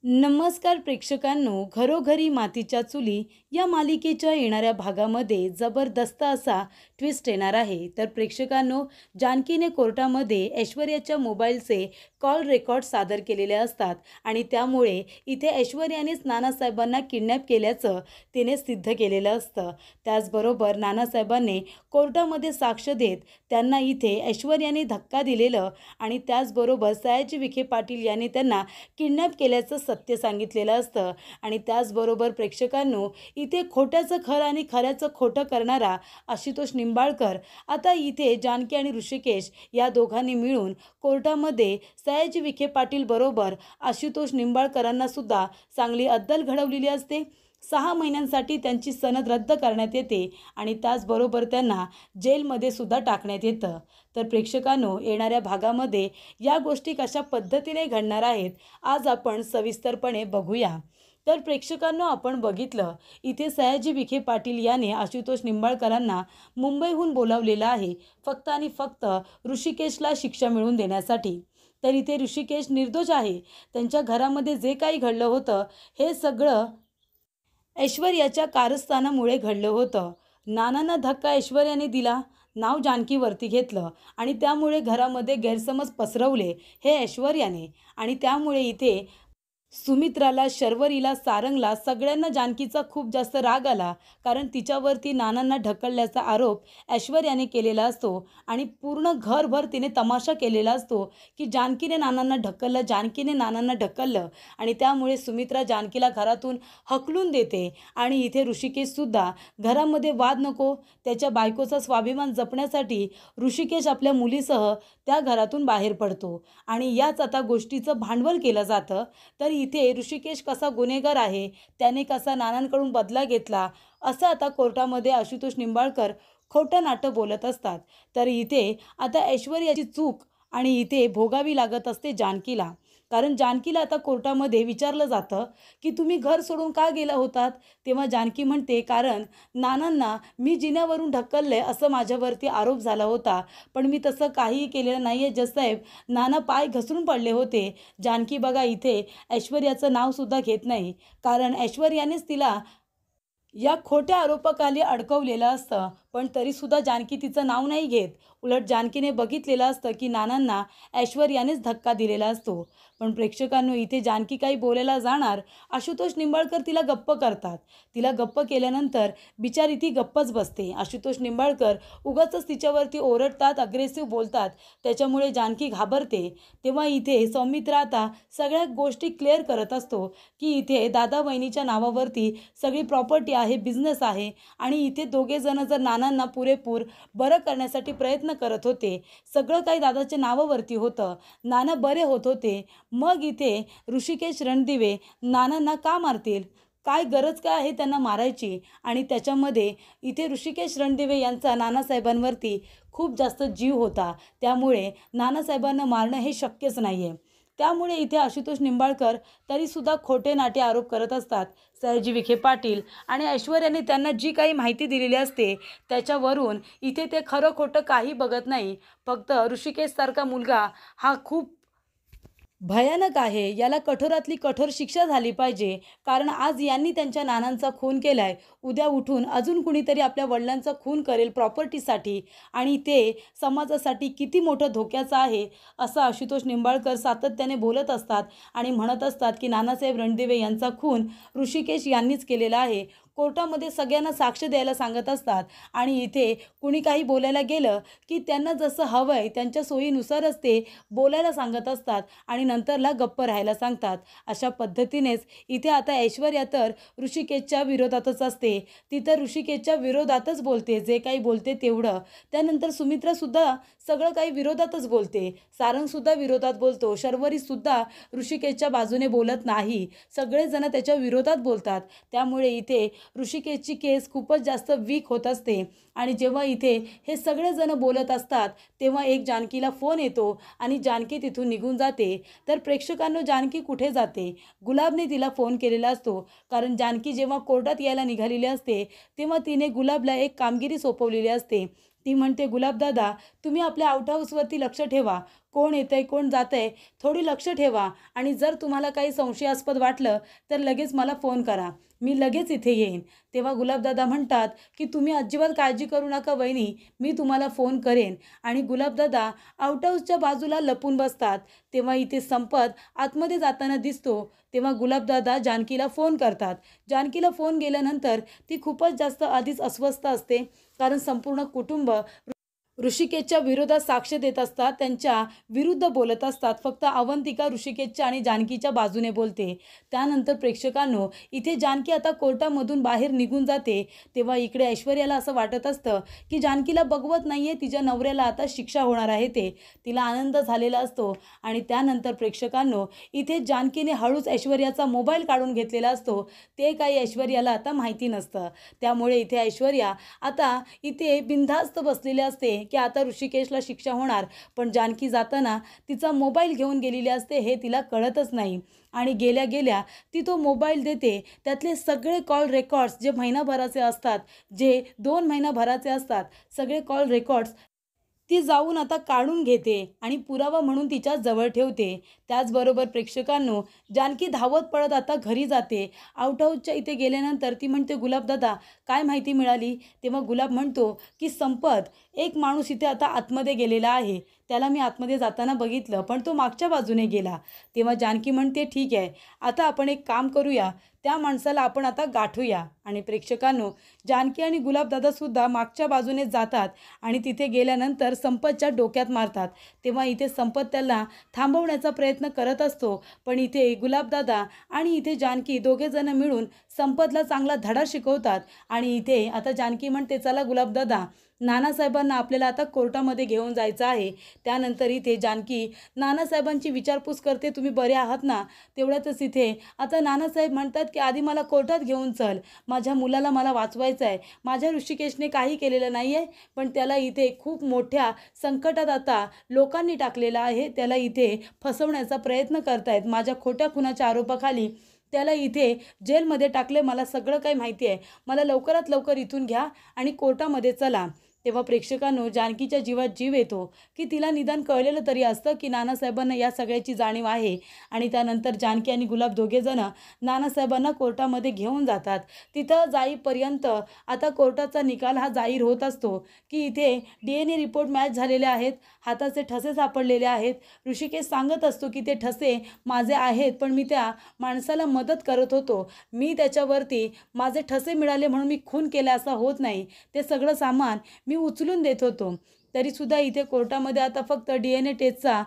नमस्कार प्रेक्षकांनो, घरोघरी मातीच्या चुली या मालिकेच्या येणाऱ्या भागामध्ये जबरदस्त असा ट्विस्ट येणार आहे. तर प्रेक्षकांनो, जानकीने कोर्टामध्ये ऐश्वर्याच्या मोबाईलचे कॉल रेकॉर्ड सादर केलेले असतात आणि त्यामुळे इथे ऐश्वर्यानेच नानासाहेबांना किडनॅप केल्याचं तिने सिद्ध केलेलं असतं. त्याचबरोबर नानासाहेबांनी कोर्टामध्ये साक्ष देत त्यांना इथे ऐश्वर्याने धक्का दिलेलं आणि त्याचबरोबर सयाजी विखे पाटील यांनी त्यांना किडनॅप केल्याचं सत्य सांगितलेलं असतं. आणि त्याचबरोबर प्रेक्षकांनो, इथे खोट्याचं खरं आणि खऱ्याचं खोटं करणारा आशुतोष निंबाळकर आता इथे जानकी आणि ऋषिकेश या दोघांनी मिळून कोर्टामध्ये सयाजी विखे पाटील बरोबर आशुतोष निंबाळकरांना सुद्धा चांगली अद्दल घडवलेली असते. 6 महिन्यांसाठी त्यांची सनद रद्द करण्यात येते आणि त्याचबरोबर त्यांना जेलमध्ये सुद्धा टाकण्यात येतं. तर प्रेक्षकांनो, येणाऱ्या भागामध्ये या गोष्टी कशा पद्धतीने घडणार आहेत आज आपण सविस्तरपणे बघूया. तर प्रेक्षकांनो, आपण बघितलं इथे सयाजी विखे पाटील याने आशुतोष निंबाळकरांना मुंबईहून बोलावलेलं आहे फक्त आणि फक्त ऋषिकेशला शिक्षा मिळवून देण्यासाठी. तर इथे ऋषिकेश निर्दोष आहे. त्यांच्या घरामध्ये जे काही घडलं होतं हे सगळं ऐश्वर्याच्या कारस्थानामुळे घडलं होतं. नानांना धक्का ऐश्वर्याने दिला, नाव जानकीवरती घेतलं आणि त्यामुळे घरामध्ये गैरसमज पसरवले हे ऐश्वर्याने. आणि त्यामुळे इथे सुमित्राला, शर्वरीला, सारंगला सगळ्यांना जानकीचा खूप जास्त राग आला, कारण तिच्यावरती नानांना ढकलल्याचा आरोप ऐश्वर्याने केलेला असतो आणि पूर्ण घरभर तिने तमाशा केलेला असतो की जानकीने नानांना ढकललं, जानकीने नानांना ढकललं. आणि त्यामुळे सुमित्रा जानकीला घरातून हकलून देते आणि इथे ऋषिकेशसुद्धा घरामध्ये वाद नको, त्याच्या बायकोचा स्वाभिमान जपण्यासाठी ऋषिकेश आपल्या मुलीसह त्या घरातून बाहेर पडतो आणि याच आता गोष्टीचं भांडवल केलं जातं. तर इथे ऋषिकेश कसा गुन्हेगार आहे, त्याने कसा नानांकडून बदला घेतला, असं आता कोर्टामध्ये आशुतोष निंबाळकर खोटं नाटं बोलत असतात. तर इथे आता ऐश्वर्याची चूक आणि इथे भोगावी लागत असते जानकीला. कारण जानकीला आता कोर्टामध्ये विचारलं जातं की तुम्ही घर सोडून का गेला होतात. तेव्हा जानकी म्हणते, कारण नानांना मी जिन्यावरून ढकलले असं माझ्यावरती आरोप झाला होता, पण मी तसं काहीही केलेलं नाही आहे जजसाहेब, नाना पाय घसरून पडले होते. जानकी बघा इथे ऐश्वर्याचं नावसुद्धा घेत नाही, कारण ऐश्वर्यानेच तिला या खोट्या आरोपाखाली अडकवलेलं असतं. पण तरीसुद्धा जानकी तिचं नाव नाही घेत. उलट जानकीने बघितलेलं असतं की नानांना ऐश्वर्यानेच धक्का दिलेला असतो. पण प्रेक्षकांनो, इथे जानकी काही बोलायला जाणार, आशुतोष निंबाळकर तिला गप्प करतात. तिला गप्प केल्यानंतर बिचारी ती गप्पच बसते. आशुतोष निंबाळकर उगाचच तिच्यावरती ओरडतात, अग्रेसिव्ह बोलतात. त्याच्यामुळे जानकी घाबरते. तेव्हा इथे सौमित्रा आता सगळ्या गोष्टी क्लिअर करत असतो की इथे दादा वहिनीच्या नावावरती सगळी प्रॉपर्टी आहे, बिझनेस आहे आणि इथे दोघे जण जर नानांना पुरेपूर बरं करण्यासाठी प्रयत्न करत होते, सगळं काही दादाच्या नावावरती होतं, नाना बरे होत होते, मग इथे ऋषिकेश रणदिवे नानांना का मारतील, काय गरज काय आहे त्यांना मारायची. आणि त्याच्यामध्ये इथे ऋषिकेश रणदिवे यांचा नानासाहेबांवरती खूप जास्त जीव होता, त्यामुळे नानासाहेबांना मारणं हे शक्यच नाही आहे. त्यामुळे इथे आशुतोष निंबाळकर तरीसुद्धा खोटे नाटे आरोप करत असतात. सयाजी विखे पाटील आणि ऐश्वर्याने त्यांना जी काही माहिती दिलेली असते त्याच्यावरून इथे ते खरं खोटं काही बघत नाही. फक्त ऋषिकेशसारखा मुलगा हा खूप भयानक आहे, याला कठोरातली कठोर शिक्षा झाली पाहिजे, कारण आज यांनी त्यांच्या नानांचा खून केलाय, उद्या उठून अजून कुणीतरी आपल्या वडिलांचा खून करेल प्रॉपर्टीसाठी आणि ते समाजासाठी किती मोठं धोक्याचं आहे, असं आशुतोष निंबाळकर सातत्याने बोलत असतात आणि म्हणत असतात की नानासाहेब रणदिवे यांचा खून ऋषिकेश यांनीच केलेला आहे. कोर्टामध्ये सगळ्यांना साक्ष द्यायला सांगत असतात आणि इथे कुणी काही बोलायला गेलं की त्यांना जसं हवं आहे त्यांच्या सोयीनुसारच ते बोलायला सांगत असतात आणि नंतरला गप्प राहायला सांगतात. अशा पद्धतीनेच इथे आता ऐश्वर्या तर ऋषिकेशच्या विरोधातच असते. ती तर ऋषिकेशच्या विरोधातच बोलते, जे काही बोलते तेवढं. त्यानंतर सुमित्रासुद्धा सगळं काही विरोधातच बोलते, सारंगसुद्धा विरोधात बोलतो, शर्वरीसुद्धा ऋषिकेशच्या बाजूने बोलत नाही, सगळेजण त्याच्या विरोधात बोलतात. त्यामुळे इथे ऋषिकेशची केस खूपच जास्त वीक होत असते. आणि जेव्हा इथे हे सगळेजण बोलत असतात तेव्हा एक जानकीला फोन येतो आणि जानकी तिथून निघून जाते. तर प्रेक्षकांनो, जानकी कुठे जाते? गुलाबने तिला फोन केलेला असतो, कारण जानकी जेव्हा कोर्टात यायला निघालेली असते तेव्हा तिने गुलाबला एक कामगिरी सोपवलेली असते. ती म्हणते, गुलाबदादा तुम्ही आपल्या आउट हाऊसवरती लक्ष ठेवा, कोण येतंय कोण जातंय थोडी लक्ष ठेवा आणि जर तुम्हाला काही संशयास्पद वाटलं तर लगेच मला फोन करा, मी लगेच इथे येईन. तेव्हा गुलाबदादा म्हणतात की तुम्ही अजिबात काळजी करू नका वहिनी, मी तुम्हाला फोन करेन. आणि गुलाबदादा आउटहाऊसच्या बाजूला लपून बसतात. तेव्हा इथे संपत आतमध्ये जाताना दिसतो. तेव्हा गुलाबदादा जानकीला फोन करतात. जानकीला फोन गेल्यानंतर ती खूपच जास्त आधीच अस्वस्थ असते, कारण संपूर्ण कुटुंब ऋषिकेशच्या विरोधात साक्ष देत असतात, त्यांच्या विरुद्ध बोलत असतात. फक्त अवंतिका ऋषिकेशच्या आणि जानकीच्या बाजूने बोलते. त्यानंतर प्रेक्षकांनो, इथे जानकी आता कोर्टामधून बाहेर निघून जाते. तेव्हा इकडे ऐश्वर्याला असं वाटत असतं की जानकीला बघवत नाहीये, तिच्या नवऱ्याला आता शिक्षा होणार आहे. तिला आनंद झालेला असतो. आणि त्यानंतर प्रेक्षकांनो, इथे जानकीने हळूच ऐश्वर्याचा मोबाईल काढून घेतलेला असतो. ते काही ऐश्वर्याला आता माहिती नसतं. त्यामुळे इथे ऐश्वर्या आता इथे बिनधास्त बसलेली असते की आता ऋषिकेशला शिक्षा होणार. पण जानकी जाताना तिचा मोबाईल घेऊन गेलेली असते हे तिला कळतच नाही. आणि गेल्या गेल्या ती तो मोबाईल देते. त्यातले सगळे कॉल रेकॉर्ड्स जे महिनाभराचे असतात, जे 2 महिनाभराचे असतात, सगळे कॉल रेकॉर्ड्स ती जाऊन आता काढून घेते आणि पुरावा म्हणून तिच्या जवळ ठेवते. त्याचबरोबर प्रेक्षकांनो, जानकी धावत पळत आता घरी जाते. आउटहाऊसच्या इथे गेल्यानंतर ती म्हणते, गुलाबदादा काय माहिती मिळाली? तेव्हा गुलाब म्हणतो की संपत एक माणूस इथे आता आतमध्ये गेलेला आहे. त्याला मी आतमध्ये जाताना बघितलं, पण तो मागच्या बाजूने गेला. तेव्हा जानकी म्हणते, ठीक आहे, आता आपण एक काम करूया, त्या माणसाला आपण आता गाठूया. आणि प्रेक्षकांनो, जानकी आणि गुलाबदादासुद्धा मागच्या बाजूने जातात आणि तिथे गेल्यानंतर संपतच्या डोक्यात मारतात. तेव्हा इथे संपत त्याला थांबवण्याचा प्रयत्न करत असतो. पण इथे गुलाबदादा आणि इथे जानकी दोघेजण मिळून संपतला चांगला धडा शिकवतात. आणि इथे आता जानकी म्हणते, चला गुलाबदादा, नानासाहेबांना आपल्याला आता कोर्टामध्ये घेऊन जायचं आहे. त्यानंतर इथे जानकी नानासाहेबांची विचारपूस करते, तुम्ही बरे आहात ना? तेवढ्यातच इथे आता नानासाहेब म्हणतात की आधी मला कोर्टात घेऊन चल, माझ्या मुलाला मला वाचवायचं आहे. माझ्या ऋषिकेशने काही केलेलं नाही आहे, पण त्याला इथे खूप मोठ्या संकटात आता लोकांनी टाकलेलं आहे. त्याला इथे फसवण्याचा प्रयत्न करतायत. माझ्या खोट्या खुनाच्या आरोपाखाली त्याला इथे जेलमध्ये टाकले. मला सगळं काही माहिती आहे. मला लवकरात लवकर इथून घ्या आणि कोर्टामध्ये चला. तेव्हा प्रेक्षकांनो, जानकीच्या जीवात जीव येतो की तिला निदान कळलेलं तरी असतं की नानासाहेबांना या सगळ्याची जाणीव आहे. आणि त्यानंतर जानकी आणि गुलाब दोघेजण नानासाहेबांना कोर्टामध्ये घेऊन जातात. तिथं जाईपर्यंत आता कोर्टाचा निकाल हा जाहीर होत असतो की इथे DNA रिपोर्ट मॅच झालेले आहेत, हाताचे ठसे सापडलेले आहेत. ऋषिकेश सांगत असतो की ते ठसे माझे आहेत, पण मी त्या माणसाला मदत करत होतो, मी त्याच्यावरती माझे ठसे मिळाले म्हणून मी खून केला असा होत नाही. ते सगळं सामान मी उचलून देत होतो. तरीसुद्धा इथे कोर्टामध्ये आता फक्त DNA टेस्टचा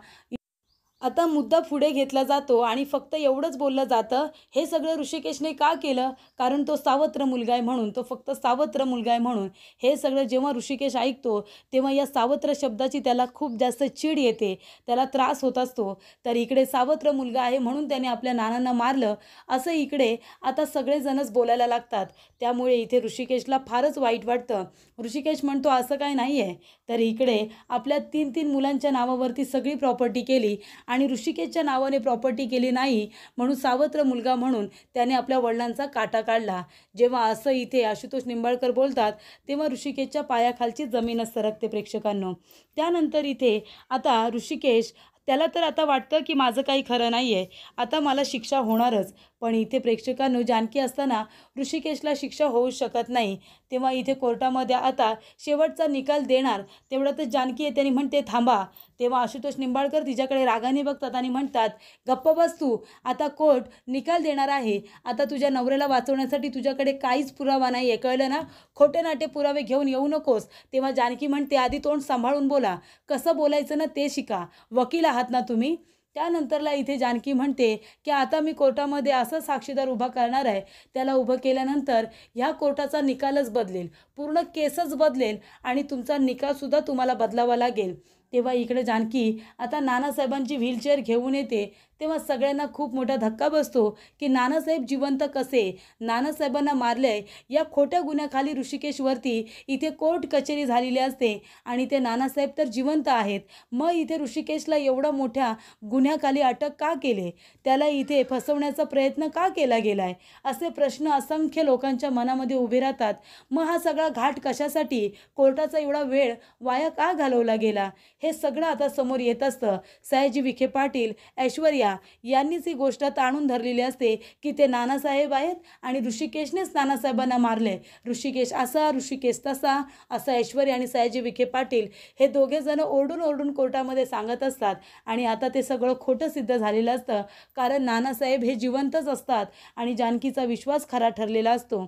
आता मुद्दा पुढे घेतला जातो आणि फक्त एवढंच बोललं जातं, हे सगळं ऋषिकेशने का केलं? कारण तो सावत्र मुलगा आहे म्हणून, तो फक्त सावत्र मुलगा आहे म्हणून. हे सगळं जेव्हा ऋषिकेश ऐकतो तेव्हा या सावत्र शब्दाची त्याला खूप जास्त चीड येते, त्याला त्रास होत असतो. तर इकडे सावत्र मुलगा आहे म्हणून त्याने आपल्या नानांना मारलं असं इकडे आता सगळेजणच बोलायला लागतात. त्यामुळे इथे ऋषिकेशला फारच वाईट वाटतं. ऋषिकेश म्हणतो, असं काय नाही आहे. तर इकडे आपल्या 3 मुलांच्या नावावरती सगळी प्रॉपर्टी केली आणि ऋषिकेशच्या नावाने प्रॉपर्टी केली नाही म्हणून सावत्र मुलगा म्हणून त्याने आपल्या वडिलांचा काटा काढला. जेव्हा असं इथे आशुतोष निंबाळकर बोलतात तेव्हा ऋषिकेशच्या पायाखालची जमीनच सरकते प्रेक्षकांनो. त्यानंतर इथे आता ऋषिकेश त्याला तर आता वाटतं की माझं काही खरं नाही आहे, आता मला शिक्षा होणारच. पण इथे प्रेक्षकांनो, जानकी असताना ऋषिकेशला शिक्षा होऊ शकत नाही. तेव्हा इथे कोर्टामध्ये आता शेवटचा निकाल देणार. तेवढ्यातच जानकी येते आणि म्हणते, थांबा. तेव्हा आशुतोष निंबाळकर तिच्याकडे रागाने बघतात आणि म्हणतात, गप्प बस तू, आता कोर्ट निकाल देणार आहे. आता तुझ्या नवऱ्याला वाचवण्यासाठी तुझ्याकडे काहीच पुरावा नाही आहे, कळलं ना? खोटे नाटे पुरावे घेऊन येऊ नकोस. तेव्हा जानकी म्हणते, आधी तोंड सांभाळून बोला, कसं बोलायचं ना ते शिका, वकील आहात ना तुम्ही? त्यानंतरला इथे जानकी म्हणते की आता मी कोर्टामध्ये असं साक्षीदार उभा करणार आहे, त्याला उभं केल्यानंतर ह्या कोर्टाचा निकालच बदलेल, पूर्ण केसच बदलेल आणि तुमचा निकालसुद्धा तुम्हाला बदलावा लागेल. तेव्हा इकडे जानकी आता नानासाहेबांची व्हीलचेअर घेऊन येते. तेव्हा सगळ्यांना खूप मोठा धक्का बसतो की नानासाहेब जिवंत कसे, नानासाहेबांना मारले या खोट्या गुन्ह्याखाली ऋषिकेशवरती इथे कोर्ट कचेरी झालेली असते आणि ते नानासाहेब तर जिवंत आहेत. मग इथे ऋषिकेशला एवढा मोठ्या गुन्ह्याखाली अटक का केले, त्याला इथे फसवण्याचा प्रयत्न का केला गेलाय, असे प्रश्न असंख्य लोकांच्या मनामध्ये उभे राहतात. मग हा सगळा घाट कशासाठी, कोर्टाचा एवढा वेळ वाया का घालवला गेला, हे सगळं आता समोर येत असतं. सयाजी विखे पाटील, ऐश्वर्या यांनीच ही गोष्ट ताणून धरलेली असते की ते नानासाहेब आहेत आणि ऋषिकेशनेच नानासाहेबांना मारले. ऋषिकेश असा, ऋषिकेश तसा, असं ऐश्वर्या आणि सयाजी विखे पाटील हे दोघे जण ओरडून ओरडून कोर्टामध्ये सांगत असतात. आणि आता ते सगळं खोटं सिद्ध झालेलं असतं, कारण नानासाहेब हे जिवंतच असतात आणि जानकीचा विश्वास खरा ठरलेला असतो.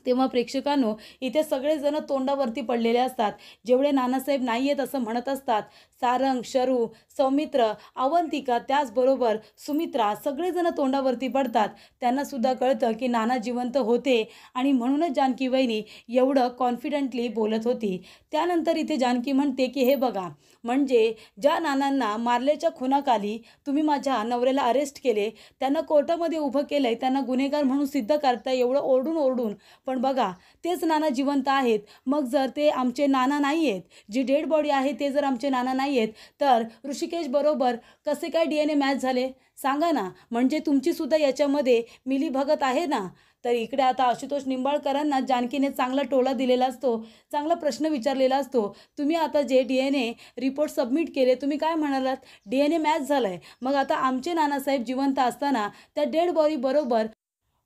तेव्हा प्रेक्षकांनो, इथे सगळेजण तोंडावरती पडलेले असतात. जेवढे नानासाहेब नाही आहेत असं म्हणत असतात, सारंग, शरू, सौमित्र, अवंतिका, त्याचबरोबर सुमित्रा, सगळेजण तोंडावरती पडतात. त्यांनासुद्धा कळतं की नाना जिवंत होते आणि म्हणूनच जानकी वहिनी एवढं कॉन्फिडंटली बोलत होती. त्यानंतर इथे जानकी म्हणते की हे बघा, म्हणजे ज्या नानांना मारल्याच्या खुनाखाली तुम्ही माझ्या नवऱ्याला अरेस्ट केले, त्यांना कोर्टामध्ये उभं केलं आहे, त्यांना गुन्हेगार म्हणून सिद्ध करताय एवढं ओरडून ओरडून, पण बघा तेच नाना जिवंत आहेत. मग जर ते आमचे नाना नाही आहेत, जी डेड बॉडी आहे ते जर आमचे नाना नाही आहेत, तर ऋषिकेश बरोबर कसे काय DNA मॅच झाले सांगा ना. म्हणजे तुमचीसुद्धा याच्यामध्ये मिलीभगत आहे ना. तर इकडे आता आशुतोष निंबाळकरांना जानकीने चांगला टोला दिलेला असतो, चांगला प्रश्न विचारलेला असतो. तुम्ही आता जे DNA रिपोर्ट सबमिट केले, तुम्ही काय म्हणालात, DNA मॅच झाला आहे. मग आता आमचे नानासाहेब जिवंत असताना त्या डेड बॉडी बरोबर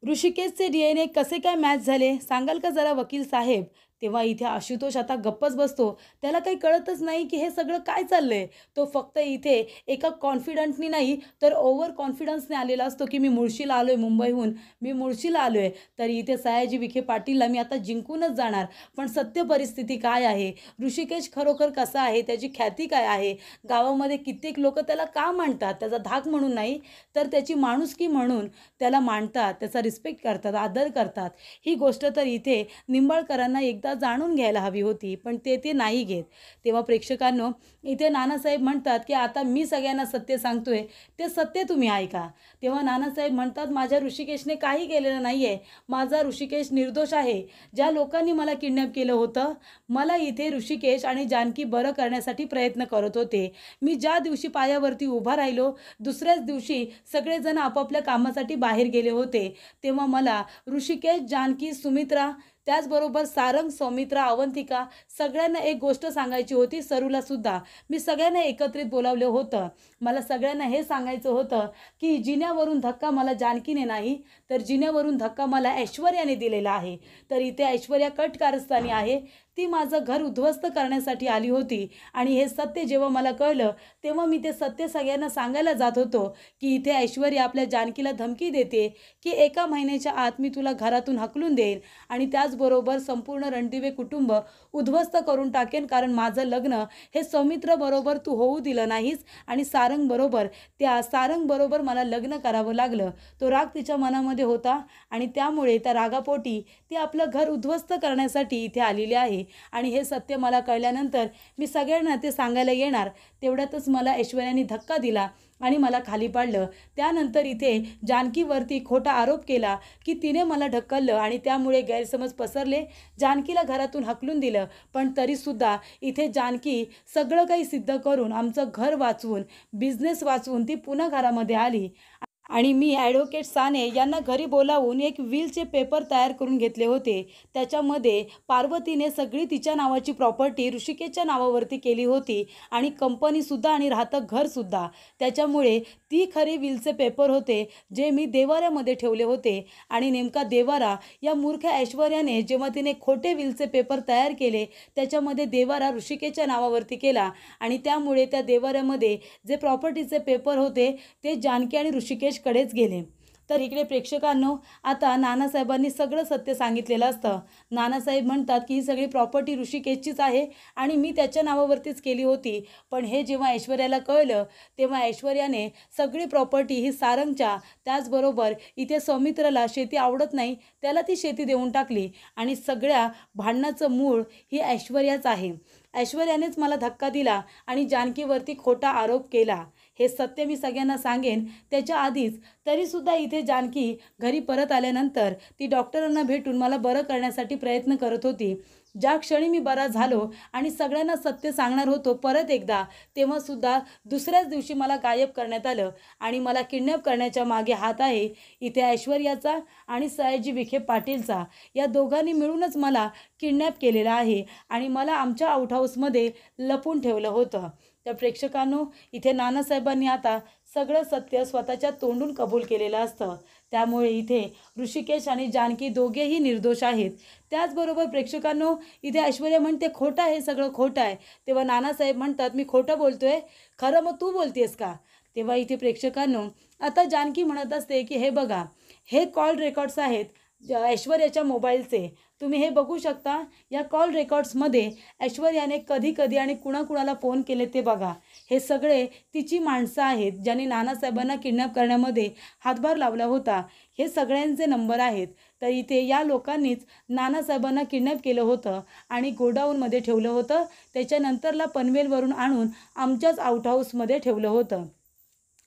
ऋषिकेशचे DNA कसे काय मॅच झाले सांगाल का जरा वकील साहेब. तेव्हा इथे आशुतोष आता गप्पच बसतो. त्याला काही कळतच नाही की हे सगळं काय चाललंय. तो फक्त इथे एका कॉन्फिडंटनी नाही तर ओव्हर कॉन्फिडन्सने आलेला असतो की मी मुळशीला आलो आहे, मुंबईहून मी मुळशीला आलो आहे, तर इथे सयाजी विखे पाटीलला मी आता जिंकूनच जाणार. पण सत्य परिस्थिती काय आहे, ऋषिकेश खरोखर कसा आहे, त्याची ख्याती काय आहे, गावामध्ये कित्येक लोक त्याला का मानतात, त्याचा धाक म्हणून नाही तर त्याची माणुसकी म्हणून त्याला मानतात, त्याचा रिस्पेक्ट करतात, आदर करतात. ही गोष्ट तर इथे निंबाळकरांना एकदा जाणून घ्यायला हवी होती, पण ते नाही घेत. तेव्हा प्रेक्षकांनो, इथे नानासाहेब म्हणतात की आता मी सगळ्यांना सत्य सांगतोय, ते सत्य तुम्ही ऐका. तेव्हा नानासाहेब म्हणतात माझ्या ऋषिकेशने काही केलेलं नाही आहे, माझा ऋषिकेश निर्दोष आहे. ज्या लोकांनी मला किडनॅप केलं होतं, मला इथे ऋषिकेश आणि जानकी बरं करण्यासाठी प्रयत्न करत होते. मी ज्या दिवशी पायावरती उभा राहिलो, दुसऱ्याच दिवशी सगळेजण आपापल्या कामासाठी बाहेर गेले होते. तेव्हा मला ऋषिकेश, जानकी, सुमित्रा, त्याचबरोबर सारंग, सौमित्रा, अवंतिका सगळ्यांना एक गोष्ट सांगायची होती, सरूला सुद्धा मी सगळ्यांना एकत्रित बोलावलं होतं. मला सगळ्यांना हे सांगायचं होतं की जिन्यावरून धक्का मला जानकीने नाही तर जिन्यावरून धक्का मला ऐश्वर्याने दिलेला आहे. तर इथे ऐश्वर्या कट कारस्थानी आहे, ती माझं घर उद्ध्वस्त करण्यासाठी आली होती. आणि हे सत्य जेव्हा मला कळलं तेव्हा मी ते सत्य सगळ्यांना सांगायला जात होतो की इथे ऐश्वर्या आपल्या जानकीला धमकी देते की 1 महिन्याच्या आत मी तुला घरातून हकलून देईन आणि त्याचबरोबर संपूर्ण रणदिवे कुटुंब उद्ध्वस्त करून टाकेन, कारण माझं लग्न हे सौमित्रबरोबर तू होऊ दिलं नाहीस आणि सारंगबरोबर, त्या सारंगबरोबर मला लग्न करावं लागलं. तो राग तिच्या मनामध्ये होता आणि त्यामुळे त्या रागापोटी ती आपलं घर उद्ध्वस्त करण्यासाठी इथे आलेली आहे. आणि हे सत्य मला कळल्यानंतर मी सगळ्यांना ते सांगायला येणार, तेवढ्यातच मला ऐश्वर्याने धक्का दिला आणि मला खाली पाडलं. त्यानंतर इथे जानकीवरती खोटा आरोप केला की तिने मला ढकललं आणि त्यामुळे गैरसमज पसरले, जानकीला घरातून हकलून दिलं. पण तरीसुद्धा इथे जानकी सगळं काही सिद्ध करून, आमचं घर वाचवून, बिझनेस वाचवून ती पुन्हा घरामध्ये आली. आणि मी ॲडव्होकेट साने यांना घरी बोलावून एक विलचे पेपर तयार करून घेतले होते. त्याच्यामध्ये पार्वतीने सगळी तिच्या नावाची प्रॉपर्टी ऋषिकेशच्या नावावरती केली होती आणि कंपनीसुद्धा आणि राहतं घरसुद्धा. त्याच्यामुळे ती खरी विलचे पेपर होते जे मी देवाऱ्यामध्ये ठेवले होते. आणि नेमका देवारा या मूर्ख ऐश्वर्याने जेव्हा तिने खोटे विलचे पेपर तयार केले, त्याच्यामध्ये देवारा ऋषिकेशच्या नावावरती केला आणि त्यामुळे त्या देवाऱ्यामध्ये जे प्रॉपर्टीचे पेपर होते ते जानकी आणि ऋषिकेश कडेच गेले. तर इकडे प्रेक्षकांनो, आता नानासाहेबांनी सगळं सत्य सांगितलेलं असतं. नानासाहेब म्हणतात की ही सगळी प्रॉपर्टी ऋषिकेशचीच आहे आणि मी त्याच्या नावावरतीच केली होती. पण हे जेव्हा ऐश्वर्याला कळलं तेव्हा ऐश्वर्याने सगळी प्रॉपर्टी ही सारंगच्या, त्याचबरोबर इथे सौमित्रला शेती आवडत नाही, त्याला ती शेती देऊन टाकली. आणि सगळ्या भांडणाचं मूळ ही ऐश्वर्याच आहे. ऐश्वर्यानेच मला धक्का दिला आणि जानकीवरती खोटा आरोप केला. हे सत्य मी सगळ्यांना सांगेन त्याच्या आधीच. तरीसुद्धा इथे जानकी घरी परत आल्यानंतर ती डॉक्टरांना भेटून मला बरं करण्यासाठी प्रयत्न करत होती. ज्या क्षणी मी बरा झालो आणि सगळ्यांना सत्य सांगणार होतो परत एकदा, तेव्हासुद्धा दुसऱ्याच दिवशी मला गायब करण्यात आलं आणि मला किडनॅप करण्याच्या मागे हात आहे इथे ऐश्वर्याचा आणि सयाजी विखे पाटीलचा. या दोघांनी मिळूनच मला किडनॅप केलेला आहे आणि मला आमच्या आउट हाऊसमध्ये लपून ठेवलं होतं. तर प्रेक्षकांनो, इथे नानासाहेबांनी आता सगळं सत्य स्वतःच्या तोंडून कबूल केलेलं असतं. त्यामुळे इथे ऋषिकेश आणि जानकी दोघेही निर्दोष आहेत. त्याचबरोबर प्रेक्षकांनो, इथे ऐश्वर्या म्हणते खोटं आहे, सगळं खोटं आहे. तेव्हा नानासाहेब म्हणतात मी खोटं बोलतोय, खरं मग तू बोलतेस का? तेव्हा इथे प्रेक्षकांनो, आता जानकी म्हणत असते की हे बघा, हे कॉल रेकॉर्ड्स आहेत ऐश्वर्याच्या मोबाईलचे. तुम्ही हे बघू शकता. या कॉल रेकॉर्ड्समध्ये ऐश्वर्याने कधी कधी आणि कुणाकुणाला फोन केले ते बघा. हे सगळे तिची माणसं आहेत ज्यांनी नानासाहेबांना किडनॅप करण्यामध्ये हातभार लावला होता. हे सगळ्यांचे नंबर आहेत. तर इथे या लोकांनीच नानासाहेबांना किडनॅप केलं होतं आणि गोडाऊनमध्ये ठेवलं होतं. त्याच्यानंतरला पनवेलवरून आणून आमच्याच आउट हाऊसमध्ये ठेवलं होतं.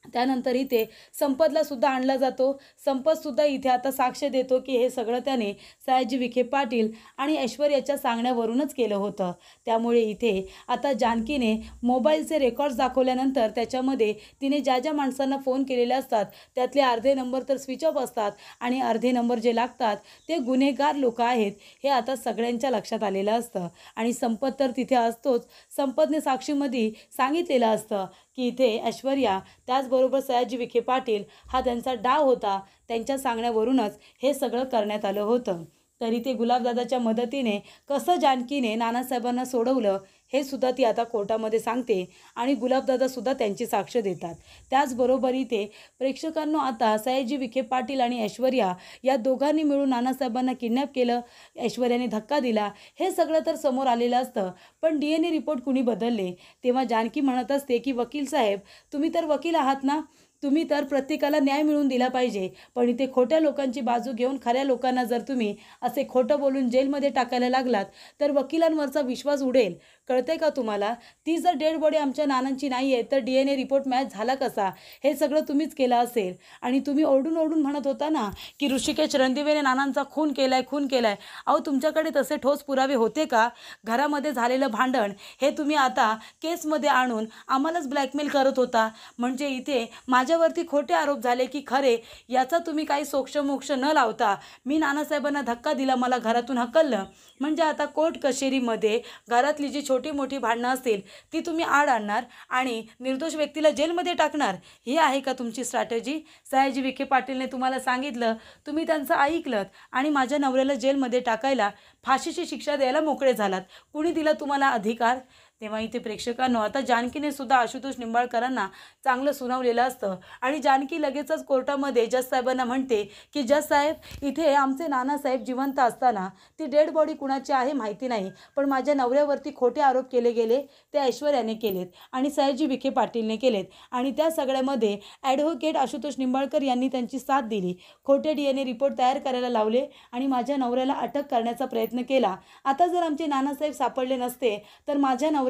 त्यानंतर इथे संपतलासुद्धा आणला जातो. संपतसुद्धा इथे आता साक्ष देतो की हे सगळं त्याने सयाजी विखे पाटील आणि ऐश्वर्याच्या सांगण्यावरूनच केलं होतं. त्यामुळे इथे आता जानकीने मोबाईलचे रेकॉर्ड्स दाखवल्यानंतर त्याच्यामध्ये तिने ज्या ज्या माणसांना फोन केलेले असतात त्यातले अर्धे नंबर तर स्विच ऑफ असतात आणि अर्धे नंबर जे लागतात ते गुन्हेगार लोक आहेत हे आता सगळ्यांच्या लक्षात आलेलं असतं. आणि संपत तर तिथे असतोच. संपतने साक्षीमध्ये सांगितलेलं असतं की इथे ऐश्वर्या त्याचबरोबर सयाजी विखे पाटील हा त्यांचा डाव होता. त्यांच्या सांगण्यावरूनच हे सगळं करण्यात आलं होतं. तरी ते गुलाबदादाच्या मदतीने कसं जानकीने नानासाहेबांना सोडवलं हे सुद्धा ती आता कोर्टामध्ये सांगते आणि गुलाबदादासुद्धा त्यांची साक्ष देतात. त्याचबरोबर इथे प्रेक्षकांनो, आता सयाजी विखे पाटील आणि ऐश्वर्या या दोघांनी मिळून नानासाहेबांना किडनॅप केलं, ऐश्वर्याने धक्का दिला, हे सगळं तर समोर आलेलं असतं. पण DNA रिपोर्ट कुणी बदलले. तेव्हा जानकी म्हणत असते की वकील साहेब, तुम्ही तर वकील आहात ना, तुम्ही तर प्रत्येकाला न्याय मिळवून दिला पाहिजे. पण इथे खोट्या लोकांची बाजू घेऊन खऱ्या लोकांना जर तुम्ही असे खोटं बोलून जेलमध्ये टाकायला लागलात तर वकिलांवरचा विश्वास उडेल. कळतंय का तुम्हाला? ती जर डेड बॉडी आमच्या नानांची नाही आहे तर DNA रिपोर्ट मॅच झाला कसा? हे सगळं तुम्हीच केलं असेल. आणि तुम्ही ओरडून ओरडून म्हणत होता ना की ऋषिकेश रणदिवेने नानांचा खून केलाय. अहो, तुमच्याकडे तसे ठोस पुरावे होते का? घरामध्ये झालेलं भांडण हे तुम्ही आता केसमध्ये आणून आम्हालाच ब्लॅकमेल करत होता. म्हणजे इथे माझ्यावरती खोटे आरोप झाले की खरे, याचा तुम्ही काही सोक्षमोक्ष न लावता मी नानासाहेबांना धक्का दिला, मला घरातून हकललं. म्हणजे आता कोर्ट कचेरीमध्ये घरातली जी छोटी मोठी भांडणं असतील ती तुम्ही आड आणणार आणि निर्दोष व्यक्तीला जेलमध्ये टाकणार. ही आहे का तुमची स्ट्रॅटेजी? सयाजी विखे पाटीलने तुम्हाला सांगितलं, तुम्ही त्यांचं ऐकलंत आणि माझ्या नवऱ्याला जेलमध्ये टाकायला, फाशीची शिक्षा द्यायला मोकळे झालात. कुणी दिला तुम्हाला अधिकार? तेव्हा इथे प्रेक्षकांनो, आता जानकीने सुद्धा आशुतोष निंबाळकरांना चांगलं सुनावलेलं असतं आणि जानकी लगेचच कोर्टामध्ये जज साहेबांना म्हणते की जज साहेब, इथे आमचे नानासाहेब जिवंत असताना ती डेड बॉडी कुणाची आहे माहिती नाही, पण माझ्या नवऱ्यावरती खोटे आरोप केले गेले ते ऐश्वर्याने केलेत आणि सयाजी विखे पाटीलने केलेत आणि त्या सगळ्यामध्ये ॲडव्होकेट आशुतोष निंबाळकर यांनी त्यांची साथ दिली. खोटे DNA रिपोर्ट तयार करायला लावले आणि माझ्या नवऱ्याला अटक करण्याचा प्रयत्न केला. आता जर आमचे नानासाहेब सापडले नसते तर माझ्या नवऱ्याला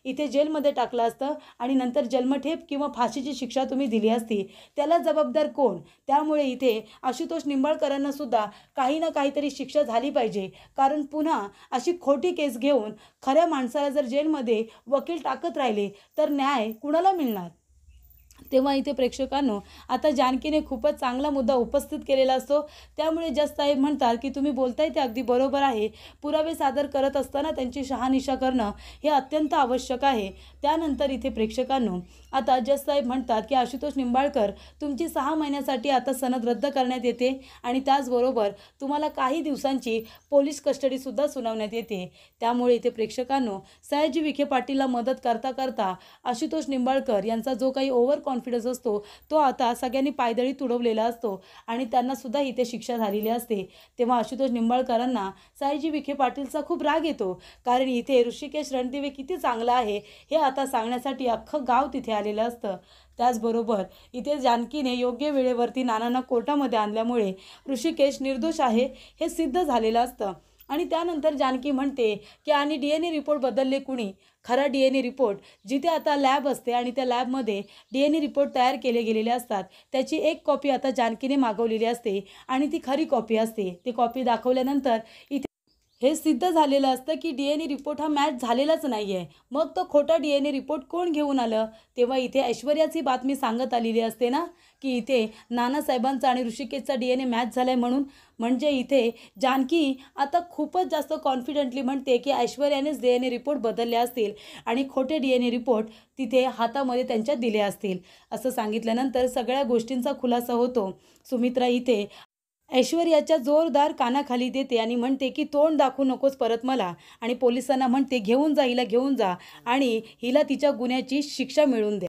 इथे जेलमध्ये टाकलं असतं आणि नंतर जन्मठेप किंवा फाशीची शिक्षा तुम्ही दिली असती. त्याला जबाबदार कोण? त्यामुळे इथे आशुतोष निंबाळकरांना सुद्धा काही ना काहीतरी शिक्षा झाली पाहिजे. कारण पुन्हा अशी खोटी केस घेऊन खऱ्या माणसाला जर जेलमध्ये वकील टाकत राहिले तर न्याय कुणाला मिळणार? तेव्हा इथे प्रेक्षकांनो, आता जानकीने खूपच चांगला मुद्दा उपस्थित केलेला असतो. त्यामुळे जज साहेब म्हणतात की तुम्ही बोलताय ते अगदी बरोबर आहे. पुरावे सादर करत असताना त्यांची शहानिशा करणं हे अत्यंत आवश्यक आहे. त्यानंतर इथे प्रेक्षकांनो, आता जज साहेब म्हणतात की आशुतोष निंबाळकर, तुमची 6 महिन्यासाठी आता सनद रद्द करण्यात येते आणि त्याचबरोबर तुम्हाला काही दिवसांची पोलीस कस्टडीसुद्धा सुनावण्यात येते. त्यामुळे इथे प्रेक्षकांनो, सयाजी विखे पाटीलला मदत करता करता आशुतोष निंबाळकर यांचा जो काही ओव्हर कॉन्फिडन्स असतो तो आता सगळ्यांनी पायदळी तुडवलेला असतो आणि त्यांनासुद्धा इथे शिक्षा झालेली असते. तेव्हा आशुतोष निंबाळकरांना सयाजी विखे पाटीलचा खूप राग येतो. कारण इथे ऋषिकेश रणदिवे किती चांगला आहे हे आता सांगण्यासाठी अख्खं गाव तिथे आलेलं असतं. त्याचबरोबर इथे जानकीने योग्य वेळेवरती नानांना कोर्टामध्ये आणल्यामुळे ऋषिकेश निर्दोष आहे हे सिद्ध झालेलं असतं. आणि त्यानंतर जानकी म्हणते की आणि DNA रिपोर्ट बदलले कुणी? खरा DNA रिपोर्ट जिथे आता लॅब असते आणि त्या लॅबमध्ये DNA रिपोर्ट तयार केले गेलेले असतात, त्याची एक कॉपी आता जानकीने मागवलेली असते आणि ती खरी कॉपी असते. ती कॉपी दाखवल्यानंतर इथे हे सिद्ध झालेलं असतं की DNA रिपोर्ट हा मॅच झालेलाच नाही आहे. मग तो खोटा DNA रिपोर्ट कोण घेऊन आलं? तेव्हा इथे ऐश्वर्याची बातमी सांगत आलेली असते ना, की इथे नानासाहेबांचा आणि ऋषिकेशचा DNA मॅच झाला आहे म्हणून. म्हणजे इथे जानकी आता खूपच जास्त कॉन्फिडेंटली म्हणते की ऐश्वर्यानेच DNA रिपोर्ट बदलले असतील आणि खोटे DNA रिपोर्ट तिथे हातामध्ये त्यांच्या दिले असतील. असं सांगितल्यानंतर सगळ्या गोष्टींचा खुलासा होतो. सुमित्रा इथे ऐश्वर्याच्या जोरदार कानाखाली देते आणि म्हणते की तोंड दाखवू नकोस परत मला, आणि पोलिसांना म्हणते घेऊन जा हिला, घेऊन जा आणि हिला तिच्या गुन्ह्याची शिक्षा मिळवून द्या.